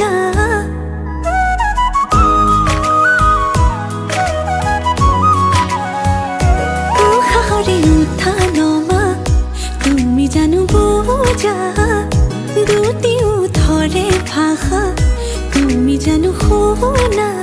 না হাহরে উঠা নমা তুমি জানো বোঝা দুটি ধরে ভাষা তুমি জানো না